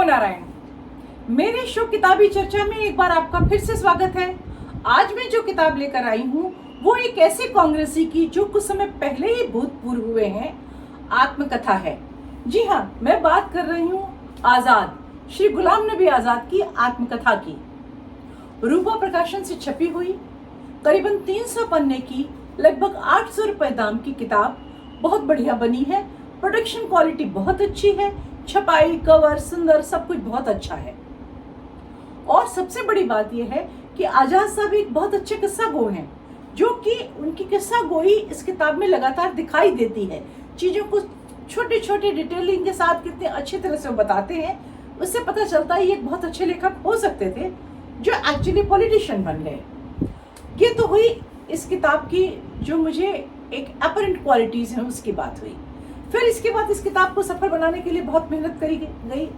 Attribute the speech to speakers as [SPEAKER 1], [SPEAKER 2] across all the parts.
[SPEAKER 1] नारायण। मेरे शो किताबी चर्चा में एक बार आपका फिर से स्वागत है। आज मैं जो किताब लेकर आई हूँ वो एक ऐसे कांग्रेसी की जो कुछ समय पहले ही भूतपूर्व हुए हैं आत्मकथा है। जी हाँ, मैं बात कर रही हूँ आजाद, श्री गुलाम नबी आजाद की आत्मकथा की। रूपा प्रकाशन से छपी हुई करीबन 300 पन्ने की लगभग 800 रुपए दाम की किताब बहुत बढ़िया बनी है। प्रोडक्शन क्वालिटी बहुत अच्छी है, छपाई, कवर, सुंदर, सब कुछ बहुत अच्छा है। और सबसे बड़ी बात यह है कि आजाद साहब एक बहुत अच्छे किस्सा गो हैं, जो कि उनकी किस्सा गोई इस किताब में लगातार दिखाई देती है। चीजों को छोटे छोटे डिटेलिंग के साथ कितने अच्छी तरह से वो बताते हैं, उससे पता चलता है ये एक बहुत अच्छे लेखक हो सकते थे जो एक्चुअली पॉलिटिशियन बन गए। ये तो हुई इस किताब की जो मुझे एक अपरेंट क्वालिटीज है उसकी बात हुई। फिर इसके बाद इस किताब को सफल बनाने के लिए बहुत मेहनत करी गई।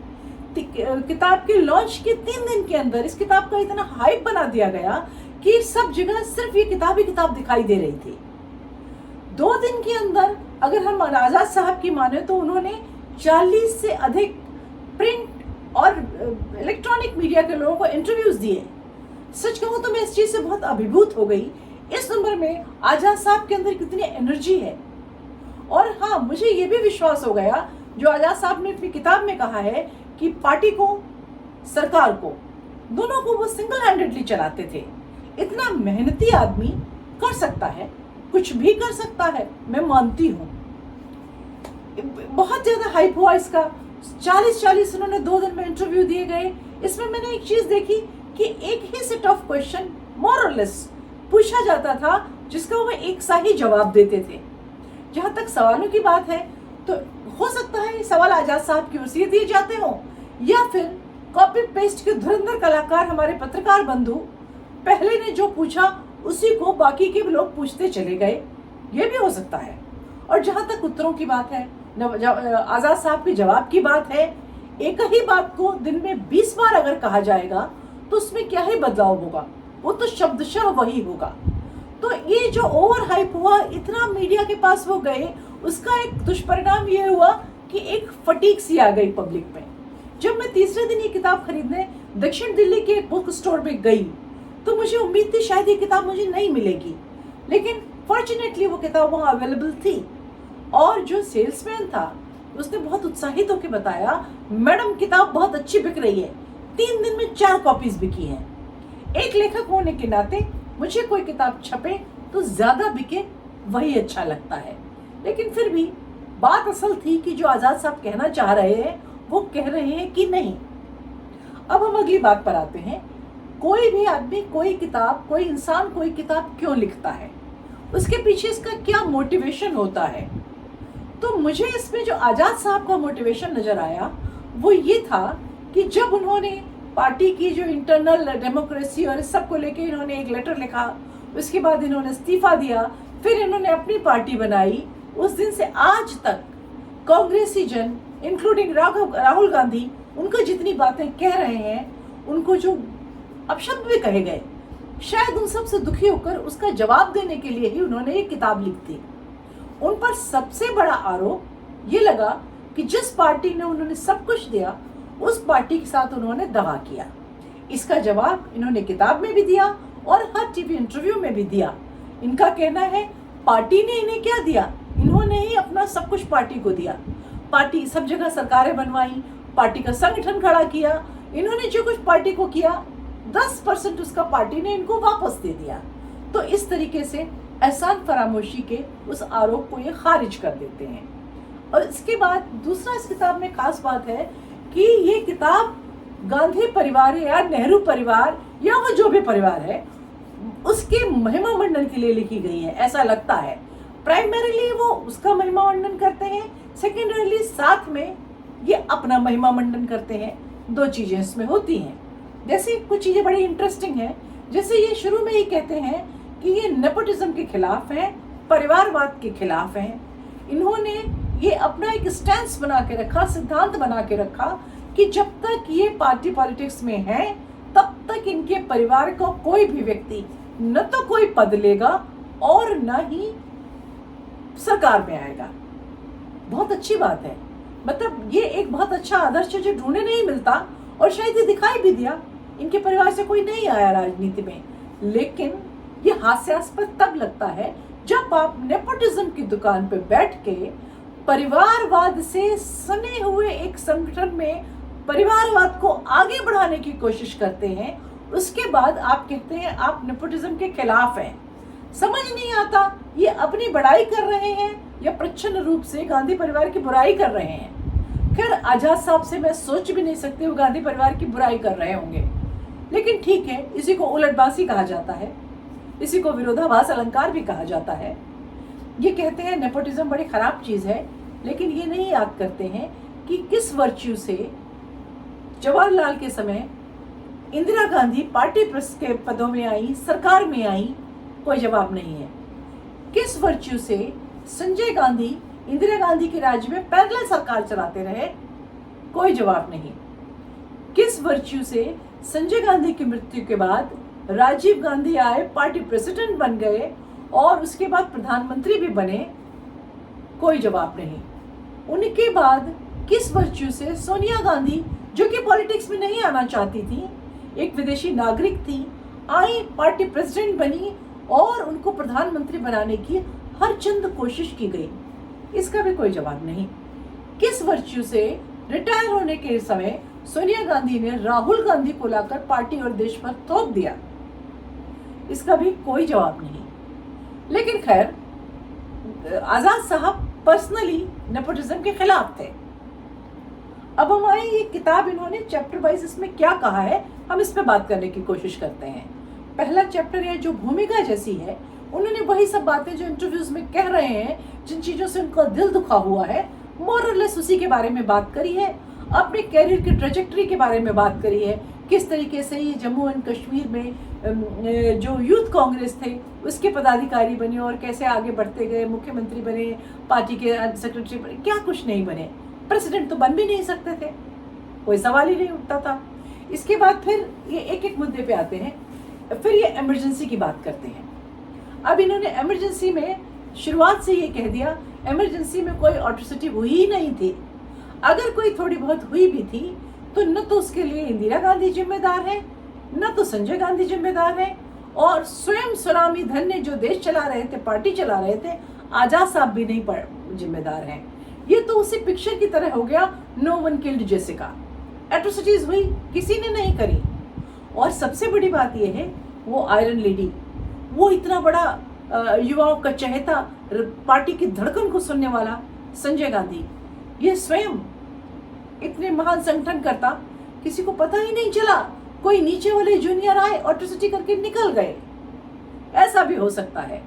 [SPEAKER 1] किताब के लॉन्च के 3 दिन के अंदर इस किताब का इतना हाइप बना दिया गया कि सब जगह सिर्फ ये किताब ही किताब दिखाई दे रही थी। 2 दिन के अंदर अगर हम आजाद साहब की माने तो उन्होंने 40 से अधिक प्रिंट और इलेक्ट्रॉनिक मीडिया के लोगों को इंटरव्यूज दिए। सच कहूं तो मैं इस चीज से बहुत अभिभूत हो गई। इस उम्र में आजाद साहब के अंदर कितनी एनर्जी है। और हाँ, मुझे ये भी विश्वास हो गया जो आजाद साहब ने अपनी किताब में कहा है कि पार्टी को, सरकार को, दोनों को वो सिंगल हैंडेडली चलाते थे। इतना मेहनती आदमी कर सकता है, कुछ भी कर सकता है, मैं मानती हूँ। बहुत ज्यादा हाइप हुआ इसका। 40 उन्होंने 2 दिन में इंटरव्यू दिए गए। इसमें मैंने एक चीज देखी कि एक ही सेट ऑफ क्वेश्चन मोर और लेस पूछा जाता था जिसका वो एक सा ही जवाब देते थे। जहां तक सवालों की बात है तो हो सकता है ये सवाल आजाद साहब की ओर से दिए जाते हों, या फिर कॉपी पेस्ट के धुरंधर कलाकार हमारे पत्रकार बंधु पहले ने जो पूछा उसी को बाकी के लोग पूछते चले गए, ये भी हो सकता है। और जहां तक उत्तरों की बात है, आजाद साहब के जवाब की बात है, एक ही बात को दिन में 20 बार अगर कहा जाएगा तो उसमें क्या ही बदलाव होगा, वो तो शब्दशः वही होगा। तो ये जो ओवर हाइप हुआ, इतना मीडिया के पास वो गए, उसका एक दुष्परिणाम ये हुआ कि एक फटीक सी आ गई पब्लिक में। जब मैं तीसरे दिन ये किताब खरीदने दक्षिण दिल्ली के एक बुक स्टोर में गई तो मुझे उम्मीद थी शायद ये किताब मुझे नहीं मिलेगी, लेकिन फॉर्चुनेटली वो किताब वहाँ अवेलेबल थी। और जो सेल्समैन था उसने बहुत उत्साहित होकर बताया, मैडम किताब बहुत अच्छी बिक रही है, 3 दिन में 4 कॉपीज बिकी हैं। एक लेखक होने के नाते मुझे कोई किताब छपे तो ज्यादा बिके वही अच्छा लगता है। लेकिन फिर भी बात असल थी कि जो आजाद साहब कहना चाह रहे हैं वो कह रहे हैं कि नहीं। अब हम अगली बात पर आते हैं। कोई भी आदमी कोई किताब, कोई इंसान कोई किताब क्यों लिखता है, उसके पीछे इसका क्या मोटिवेशन होता है। तो मुझे इसमें जो आजाद साहब का मोटिवेशन नजर आया वो ये था कि जब उन्होंने पार्टी की जो इंटरनल डेमोक्रेसी और इस सब को लेके इन्होंने एक लेटर लिखा, उसके बाद इन्होंने इस्तीफा दिया, फिर इन्होंने अपनी पार्टी बनाई, उस दिन से आज तक कांग्रेसी जन इंक्लूडिंग राहुल गांधी उनको जितनी बातें कह रहे हैं, उनको जो अपशब्द भी कहे गए, शायद उन सब से दुखी होकर उसका जवाब देने के लिए ही उन्होंने ये किताब लिख दी। उन पर सबसे बड़ा आरोप ये लगा कि जिस पार्टी ने उन्होंने सब कुछ दिया उस पार्टी के साथ उन्होंने दगा किया। इसका जवाब इन्होंने किताब में भी दिया और हर टीवी इंटरव्यू में भी दिया। इनका कहना है पार्टी ने इन्हें क्या दिया, इन्होंने ही अपना सब कुछ पार्टी को दिया। पार्टी सब जगह सरकारें बनवाई, पार्टी का संगठन खड़ा किया, इन्होंने जो कुछ पार्टी को किया 10% उसका पार्टी ने इनको वापस दे दिया। तो इस तरीके से एहसान फरामोशी के उस आरोप को ये खारिज कर देते हैं। और इसके बाद दूसरा इस किताब में खास बात है कि ये किताब गांधी परिवार या नेहरू परिवार या वो जो भी परिवार है उसके महिमा मंडन के लिए लिखी गई है, ऐसा लगता है। प्राइमरीली वो उसका महिमा मंडन करते हैं, सेकेंडरीली साथ में ये अपना महिमा मंडन करते हैं। 2 चीजें इसमें होती हैं। जैसे कुछ चीजें बड़ी इंटरेस्टिंग हैं, जैसे ये शुरू में ही कहते हैं कि ये नेपोटिज्म के खिलाफ हैं, परिवारवाद के खिलाफ हैं। इन्होंने ये अपना एक स्टैंस बना के रखा, सिद्धांत बना के रखा कि जब तक ये पार्टी पॉलिटिक्स में है तब तक इनके परिवार का कोई भी व्यक्ति न तो कोई पद लेगा और न ही सरकार में आएगा। बहुत अच्छी बात है। मतलब ये एक बहुत अच्छा आदर्श है जो ढूंढने नहीं मिलता, और शायद ये दिखाई भी दिया। इनके परिवार से कोई नहीं आया राजनीति में, लेकिन ये हास्यास्पद तब लगता है जब आप नेपोटिज्म की दुकान पे बैठ के परिवारवाद से सने हुए एक संगठन में परिवारवाद को आगे बढ़ाने की कोशिश करते हैं। उसके बाद आप कहते हैं आप नेपोटिज्म के खिलाफ हैं। समझ नहीं आता ये अपनी बड़ाई कर रहे हैं या प्रच्छन्न रूप से गांधी परिवार की बुराई कर रहे हैं। खैर, आजाद साहब से मैं सोच भी नहीं सकती वो गांधी परिवार की बुराई कर रहे होंगे, लेकिन ठीक है, इसी को उलटबासी कहा जाता है, इसी को विरोधाभास अलंकार भी कहा जाता है। ये कहते हैं नेपोटिज्म बड़ी खराब चीज है, लेकिन ये नहीं याद करते हैं कि किस वर्च्यू से जवाहरलाल के समय इंदिरा गांधी पार्टी के पदों में आई, सरकार में आई, कोई जवाब नहीं है। किस वर्च्यू से संजय गांधी इंदिरा गांधी के राज्य में पैरेलल सरकार चलाते रहे, कोई जवाब नहीं। किस वर्च्यू से संजय गांधी की मृत्यु के बाद राजीव गांधी आए, पार्टी प्रेसिडेंट बन गए और उसके बाद प्रधानमंत्री भी बने, कोई जवाब नहीं। उनके बाद किस वर्च्यू से सोनिया गांधी, जो कि पॉलिटिक्स में नहीं आना चाहती थी, एक विदेशी नागरिक थी, आई, पार्टी प्रेसिडेंट बनी और उनको प्रधानमंत्री बनाने की हर चंद कोशिश की गई, इसका भी कोई जवाब नहीं। किस वर्च्यू से रिटायर होने के समय सोनिया गांधी ने राहुल गांधी को लाकर पार्टी और देश पर थोप दिया, इसका भी कोई जवाब नहीं। लेकिन खैर, आजाद साहब पर्सनली नेपोटिज्म के खिलाफ थे। अब हमारी ये किताब इन्होंने चैप्टर वाइज इसमें क्या कहा है, हम इस पे बात करने की कोशिश करते हैं। पहला चैप्टर है जो भूमिका जैसी है, उन्होंने वही सब बातें जो इंटरव्यूज में कह रहे हैं, जिन चीजों से उनका दिल दुखा हुआ है, मोर और लेस उसी के बारे में बात करी है। अपने कैरियर की ट्रेजेक्टरी के बारे में बात करी है, किस तरीके से ये जम्मू एंड कश्मीर में जो यूथ कांग्रेस थे उसके पदाधिकारी बने और कैसे आगे बढ़ते गए, मुख्यमंत्री बने, पार्टी के सेक्रेटरी बने, क्या कुछ नहीं बने, प्रेसिडेंट तो बन भी नहीं सकते थे, कोई सवाल ही नहीं उठता था। इसके बाद फिर ये एक एक मुद्दे पे आते हैं, फिर ये इमरजेंसी की बात करते हैं। अब इन्होंने इमरजेंसी में शुरुआत से ये कह दिया, इमरजेंसी में कोई ऑट्रोसिटी हुई ही नहीं थी, अगर कोई थोड़ी बहुत हुई भी थी तो न तो उसके लिए इंदिरा गांधी जिम्मेदार है, न तो संजय गांधी जिम्मेदार है, और स्वयं सुनामी धन ने जो देश चला रहे थे, पार्टी चला रहे थे, आजाद साहब भी नहीं जिम्मेदार हैं। ये तो उसी पिक्चर की तरह हो गया, no one killed Jessica, atrocities हुई, किसी ने नहीं करी। और सबसे बड़ी बात यह है, वो आयरन लेडी, वो इतना बड़ा युवाओं का चहेता, पार्टी की धड़कन को सुनने वाला संजय गांधी, ये स्वयं इतने महान संगठन करता, किसी को पता ही नहीं चला, कोई नीचे वाले जूनियर आए, ऑट्रोसिटी करके निकल गए, ऐसा भी हो सकता है।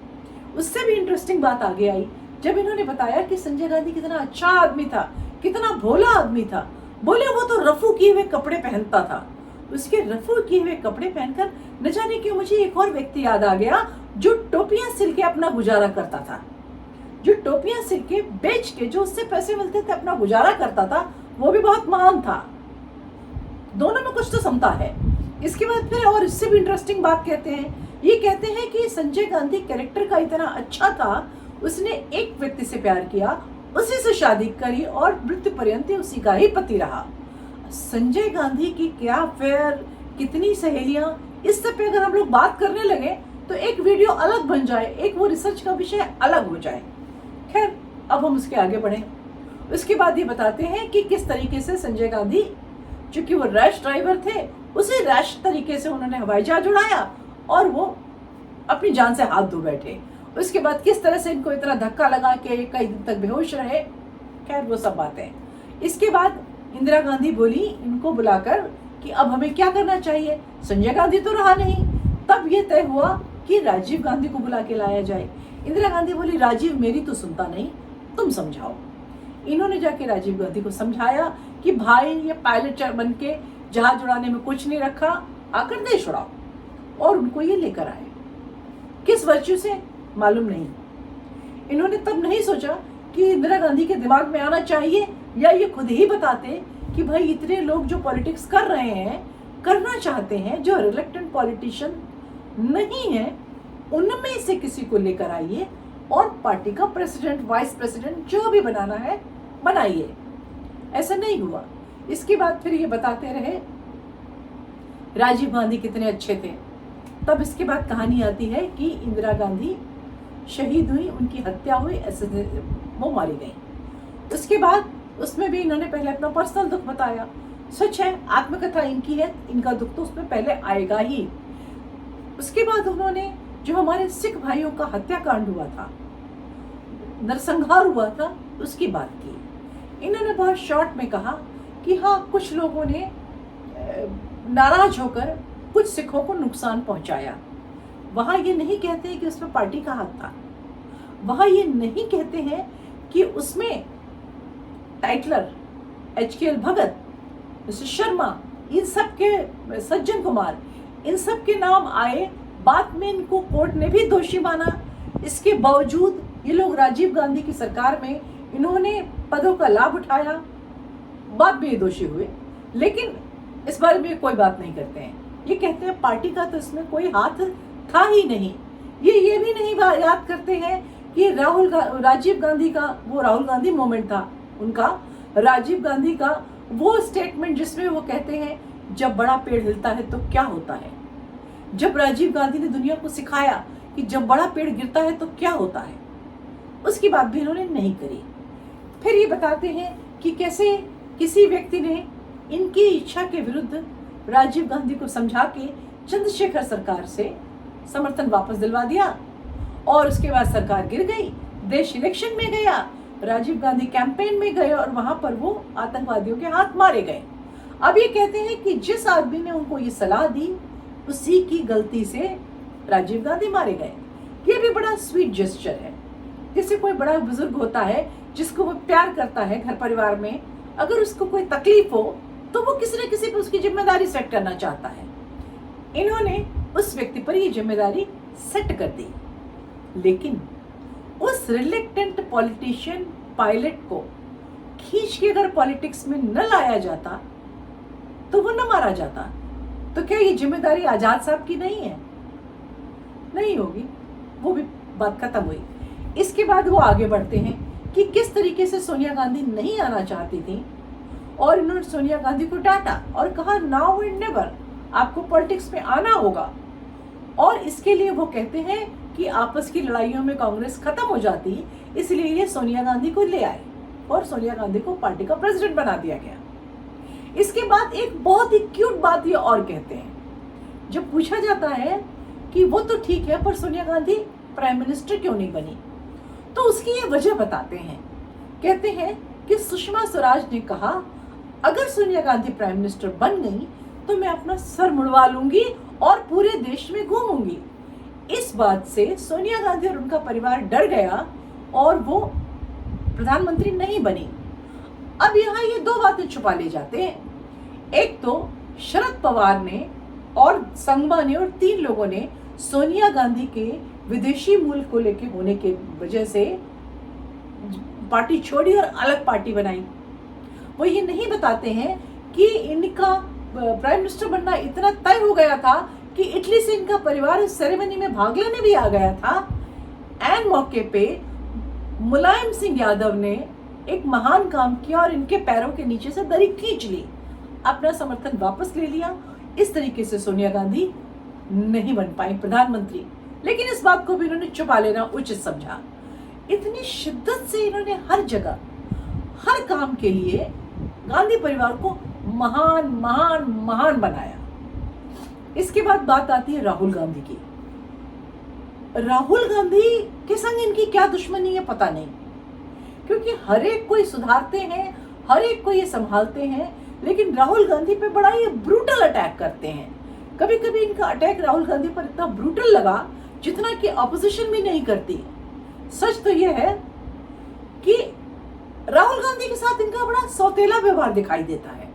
[SPEAKER 1] उससे भी इंटरेस्टिंग बात आगे आई जब इन्होंने बताया कि संजय गांधी कितना अच्छा आदमी था, कितना भोला आदमी था। बोले वो तो रफू किए हुए कपड़े पहनता था, उसके रफू किए हुए कपड़े पहनकर न जाने क्यों मुझे एक और व्यक्ति याद आ गया जो टोपियां सिल के अपना गुजारा करता था, जो टोपियां सिल के बेच के जो उससे पैसे मिलते थे अपना गुजारा करता था, वो भी बहुत महान था। दोनों में कुछ तो समता है। इसके बाद फिर और इससे भी इंटरेस्टिंग बात कहते हैं, ये कहते हैं कि संजय गांधी कैरेक्टर का इतना अच्छा था, उसने एक व्यक्ति से प्यार किया, उसी से शादी करी और मृत्यु पर्यंत उसी का ही पति रहा। संजय गांधी की क्या अफेयर, कितनी सहेलियां, इस सब पे अगर हम लोग बात करने लगे तो एक वीडियो अलग बन जाए, एक वो रिसर्च का विषय अलग हो जाए। खैर, अब हम उसके आगे बढ़े। उसके बाद ये बताते हैं कि किस तरीके से संजय गांधी, चूंकि वो रैश ड्राइवर थे, उसी रैश तरीके से उन्होंने हवाई जहाज उड़ाया और वो अपनी जान से हाथ धो बैठे। उसके बाद किस तरह से इनको इतना धक्का लगा के कई दिन तक बेहोश रहे, खैर वो सब बातें। इसके बाद इंदिरा गांधी बोली इनको बुलाकर कि अब हमें क्या करना चाहिए, संजय गांधी तो रहा नहीं। तब ये तय हुआ कि राजीव गांधी को बुला के लाया जाए। इंदिरा गांधी बोली राजीव मेरी तो सुनता नहीं, तुम समझाओ। इन्होंने जाके राजीव गांधी को समझाया कि भाई ये पायलट बन के जहाज उड़ाने में कुछ नहीं रखा, आकर देश उड़ाओ, और उनको ये लेकर आए। किस वर्च्यू से मालूम नहीं। इन्होंने तब नहीं सोचा कि इंदिरा गांधी के दिमाग में आना चाहिए, या ये खुद ही बताते कि भाई इतने लोग जो पॉलिटिक्स कर रहे हैं, करना चाहते हैं, जो रिलेक्टेंट पॉलिटिशियन नहीं है, उनमें से किसी को लेकर आइए और पार्टी का प्रेसिडेंट, वाइस प्रेसिडेंट जो भी बनाना है बनाइए। ऐसा नहीं हुआ। इसके बाद फिर ये बताते रहे राजीव गांधी कितने अच्छे थे। तब इसके बाद कहानी आती है कि इंदिरा गांधी शहीद हुई, उनकी हत्या हुई, ऐसे वो मारी गई। उसके बाद उसमें भी इन्होंने पहले अपना पर्सनल दुख बताया। सच है, आत्मकथा इनकी है, इनका दुख तो उसमें पहले आएगा ही। उसके बाद उन्होंने जो हमारे सिख भाइयों का हत्याकांड हुआ था, नरसंहार हुआ था, उसकी बात की। इन्होंने बहुत शॉर्ट में कहा कि हाँ, कुछ लोगों ने नाराज होकर कुछ सिखों को नुकसान पहुंचाया। वहां ये नहीं कहते हैं कि उसमें पार्टी का हाथ था, वहां ये नहीं कहते हैं कि उसमें टाइटलर HKL भगत, मिस्टर शर्मा, इन सब के, सज्जन कुमार, इन सब के नाम आए। बाद में इनको कोर्ट ने भी दोषी माना। इसके बावजूद ये लोग राजीव गांधी की सरकार में इन्होंने पदों का लाभ उठाया, बाद में ये दोषी हुए, लेकिन इस बारे में कोई बात नहीं करते हैं। ये कहते हैं पार्टी का तो इसमें कोई हाथ था ही नहीं। ये भी नहीं याद करते हैं कि राजीव गांधी का वो राहुल गांधी मोमेंट था उनका, राजीव गांधी का वो स्टेटमेंट जिसमें वो कहते हैं जब बड़ा पेड़ हिलता है तो क्या होता है। जब राजीव गांधी ने दुनिया को सिखाया कि जब बड़ा पेड़ गिरता है तो क्या होता है, उसकी बात भी इन्होंने नहीं करी। फिर ये बताते हैं कि कैसे किसी व्यक्ति ने इनकी इच्छा के विरुद्ध राजीव गांधी को समझा के चंद्रशेखर सरकार से समर्थन वापस दिलवा दिया, और उसके बाद सरकार गिर गई, देश इलेक्शन में गया, राजीव गांधी कैंपेन में गए और वहां पर वो आतंकवादियों के हाथ मारे गए। अब ये कहते हैं कि जिस आदमी ने उनको ये सलाह दी उसी की गलती से राजीव गांधी मारे गए। ये भी बड़ा स्वीट जेस्चर है। जैसे कोई बड़ा बुजुर्ग होता है जिसको वो प्यार करता है घर परिवार में, अगर उसको कोई तकलीफ हो तो वो किसी न किसी पर उसकी जिम्मेदारी सेट करना चाहता है। इन्होंने उस व्यक्ति पर ये जिम्मेदारी सेट कर दी, लेकिन उस रिलेक्टेंट पॉलिटिशियन पायलट को खींच के अगर पॉलिटिक्स में न लाया जाता तो वो न मारा जाता, तो क्या ये जिम्मेदारी आजाद साहब की नहीं है? नहीं होगी। वो भी बात खत्म हुई। इसके बाद वो आगे बढ़ते हैं कि किस तरीके से सोनिया गांधी नहीं आना चाहती थी, और इन्होंने सोनिया गांधी को डांटा और कहा नाउ एंड नेवर, आपको पॉलिटिक्स में आना होगा। और इसके लिए वो कहते हैं कि आपस की लड़ाइयों में कांग्रेस खत्म हो जाती, इसलिए ये सोनिया गांधी को ले आए और सोनिया गांधी को पार्टी का प्रेसिडेंट बना दिया गया। इसके बाद एक बहुत ही क्यूट बात ये और कहते हैं, जब पूछा जाता है कि वो तो ठीक है पर सोनिया गांधी प्राइम मिनिस्टर क्यों नहीं बनी, तो उसकी ये वजह बताते हैं। कहते हैं कि सुषमा स्वराज ने कहा अगर सोनिया गांधी प्राइम मिनिस्टर बन गई तो मैं अपना सर मुड़वा लूंगी और पूरे देश में घूमूंगी। इस बात से सोनिया गांधी और उनका परिवार डर गया और वो प्रधानमंत्री नहीं बनी। अब यहाँ ये दो बातें छुपा ले जाते हैं। एक तो शरद पवार ने और संगमा ने और 3 लोगों ने सोनिया गांधी के विदेशी मूल को लेके होने के वजह से पार्टी छोड़ी और अलग पार्टी बनाई। वो ये नहीं बताते हैं कि इनका प्राइम मिनिस्टर बनना इतना तय हो गया था कि इटली से इनका परिवार इस सेरेमनी में भाग लेने भी आ गया था। एन मौके पे मुलायम सिंह यादव ने एक महान काम किया और इनके पैरों के नीचे से दरी खींच ली, अपना समर्थन वापस ले लिया। इस तरीके से सोनिया गांधी नहीं बन पाई प्रधानमंत्री, लेकिन इस बात को भी इन्होंने छुपा लेना उचित समझा। इतनी शिद्दत से इन्होंने हर जगह हर काम के लिए गांधी परिवार को महान महान महान बनाया। इसके बाद बात आती है राहुल गांधी की। राहुल गांधी के संग इनकी क्या दुश्मनी है पता नहीं, क्योंकि हर एक को ये सुधारते हैं, हर एक को ये संभालते हैं, लेकिन राहुल गांधी पे बड़ा ये ब्रूटल अटैक करते हैं। कभी कभी इनका अटैक राहुल गांधी पर इतना ब्रूटल लगा जितना कि ऑपोजिशन भी नहीं करती। सच तो ये है कि राहुल गांधी के साथ इनका बड़ा सौतेला व्यवहार दिखाई देता है।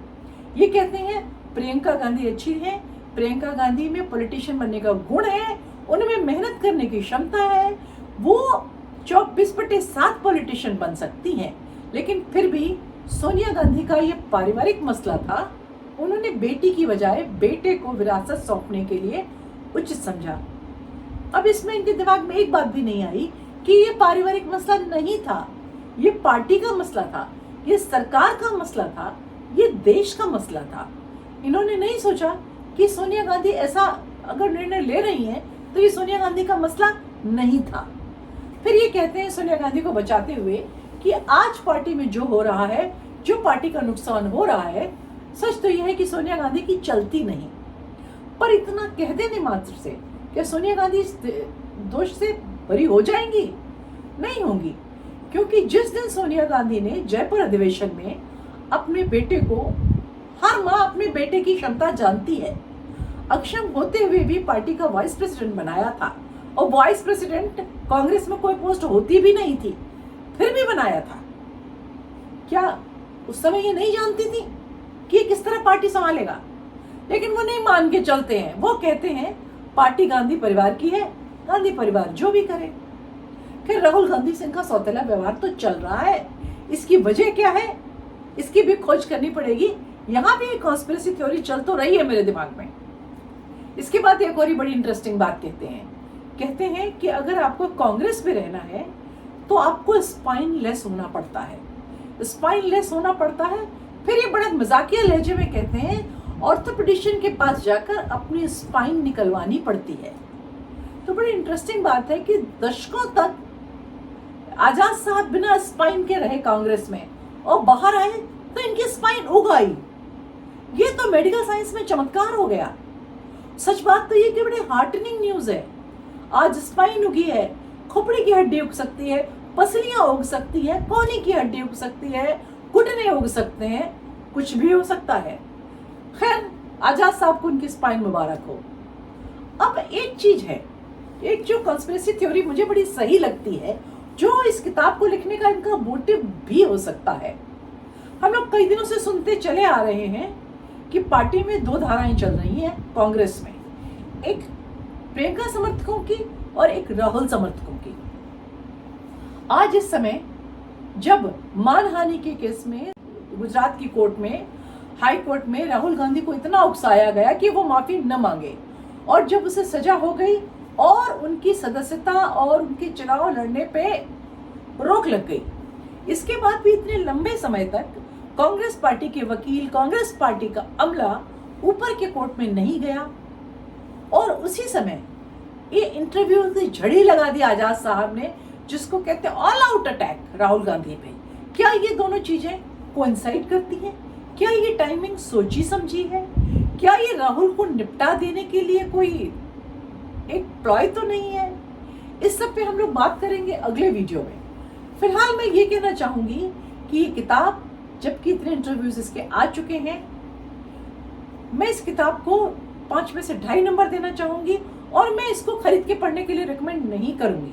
[SPEAKER 1] ये कहते हैं प्रियंका गांधी अच्छी है, प्रियंका गांधी में पॉलिटिशियन बनने का गुण है, उनमें मेहनत करने की क्षमता है, वो 24/7 पॉलिटिशियन बन सकती हैं। लेकिन फिर भी सोनिया गांधी का ये पारिवारिक मसला था, उन्होंने बेटी की बजाय बेटे को विरासत सौंपने के लिए उचित समझा। अब इसमें इनके दिमाग में एक बात भी नहीं आई कि ये पारिवारिक मसला नहीं था, ये पार्टी का मसला था ये सरकार का मसला था, ये देश का मसला था। इन्होंने नहीं सोचा कि सोनिया गांधी ऐसा अगर निर्णय ले रही हैं तो ये सोनिया गांधी का मसला नहीं था। फिर ये कहते हैं सोनिया गांधी को बचाते हुए कि आज पार्टी में जो हो रहा है, जो पार्टी का नुकसान हो रहा है, सच तो यह है कि सोनिया गांधी की चलती नहीं। पर इतना कह देने मात्र से क्या सोनिया गांधी इस दोष से बरी हो जाएंगी? नहीं होंगी, क्योंकि जिस दिन सोनिया गांधी ने जयपुर अधिवेशन में अपने बेटे को, हर माँ अपने बेटे की क्षमता जानती है, अक्षम होते हुए भी पार्टी का वाइस प्रेसिडेंट बनाया था, और वाइस प्रेसिडेंट कांग्रेस में कोई पोस्ट होती भी नहीं थी, फिर भी बनाया था। क्या उस समय ये नहीं जानती थी कि ये किस तरह पार्टी संभालेगा? लेकिन वो नहीं मान के चलते हैं। वो कहते हैं पार्टी गांधी परिवार की है, गांधी परिवार जो भी करे। फिर राहुल गांधी सिंह का सौतेला व्यवहार तो चल रहा है, इसकी वजह क्या है, इसकी भी खोज करनी पड़ेगी। यहाँ भी एक कॉन्स्पिरेसी थ्योरी चल तो रही है मेरे दिमाग में। इसके बाद एक और बड़ी इंटरेस्टिंग बात कहते हैं कि अगर आपको कांग्रेस में रहना है तो आपको स्पाइनलेस होना पड़ता है, स्पाइनलेस होना पड़ता है। फिर ये बड़ा मजाकिया लहजे में कहते हैं ऑर्थोपेडिशियन के पास जाकर अपनी स्पाइन निकलवानी पड़ती है। तो बड़ी इंटरेस्टिंग बात है कि दशकों तक आजाद साहब बिना स्पाइन के रहे कांग्रेस में, और बाहर आए तो इनकी स्पाइन उग आई। ये तो मेडिकल साइंस में चमत्कार हो गया। सच बात तो ये कि बड़ी हार्टनिंग न्यूज है। आज स्पाइन उगी है, खोपड़ी की हड्डी उग सकती है, पसलियां उग सकती है, कोहनी की हड्डी उग सकती है, घुटने उग सकते हैं, कुछ भी हो सकता है। खैर, आजाद साहब को उनकी स्पाइन मुबारक हो। अब एक चीज है, एक जो कॉन्स्पिरेसी थ्योरी मुझे बड़ी सही लगती है, जो इस किताब को लिखने का इनका मोटिव भी हो सकता है। हम लोग कई दिनों से सुनते चले आ रहे हैं कि पार्टी में दो धाराएं चल रही हैं कांग्रेस में, एक प्रियंका समर्थकों की और एक राहुल समर्थकों की। आज इस समय जब मानहानि के केस में गुजरात की कोर्ट में, हाई कोर्ट में राहुल गांधी को इतना उकसाया गया कि वो माफी न मांगे, और जब उसे सजा हो गई और उनकी सदस्यता और उनके चुनाव लड़ने पे रोक लग गई, इसके बाद भी इतने लंबे समय तक कांग्रेस पार्टी के वकील, कांग्रेस पार्टी का अमला ऊपर के कोर्ट में नहीं गया, और उसी समय ये इंटरव्यू से झड़ी लगा दी आजाद साहब ने, जिसको कहते हैं all out attack Rahul Gandhi पे। क्या ये दोनों चीजें कोइंसाइड करती हैं? क्या ये टाइमिंग सोची समझी है? क्या ये राहुल को निपटा देने के लिए कोई एक प्लॉय तो नहीं है? इस सब पे हम लोग बात करेंगे अगले वीडियो में। फिलहाल मैं ये कहना चाहूंगी कि ये किताब, जबकि इतने इंटरव्यूज इसके आ चुके हैं, मैं इस किताब को 5 में से 2.5 नंबर देना चाहूंगी, और मैं इसको खरीद के पढ़ने के लिए रिकमेंड नहीं करूंगी।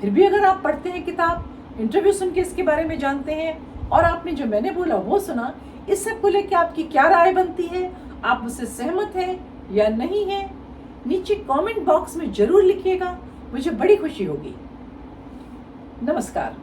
[SPEAKER 1] फिर भी अगर आप पढ़ते हैं किताब, इंटरव्यू सुन के इसके बारे में जानते हैं, और आपने जो मैंने बोला वो सुना, इस सब को लेकर आपकी क्या राय बनती है? आप उससे सहमत हैं या नहीं है? नीचे कमेंट बॉक्स में जरूर लिखिएगा, मुझे बड़ी खुशी होगी। नमस्कार।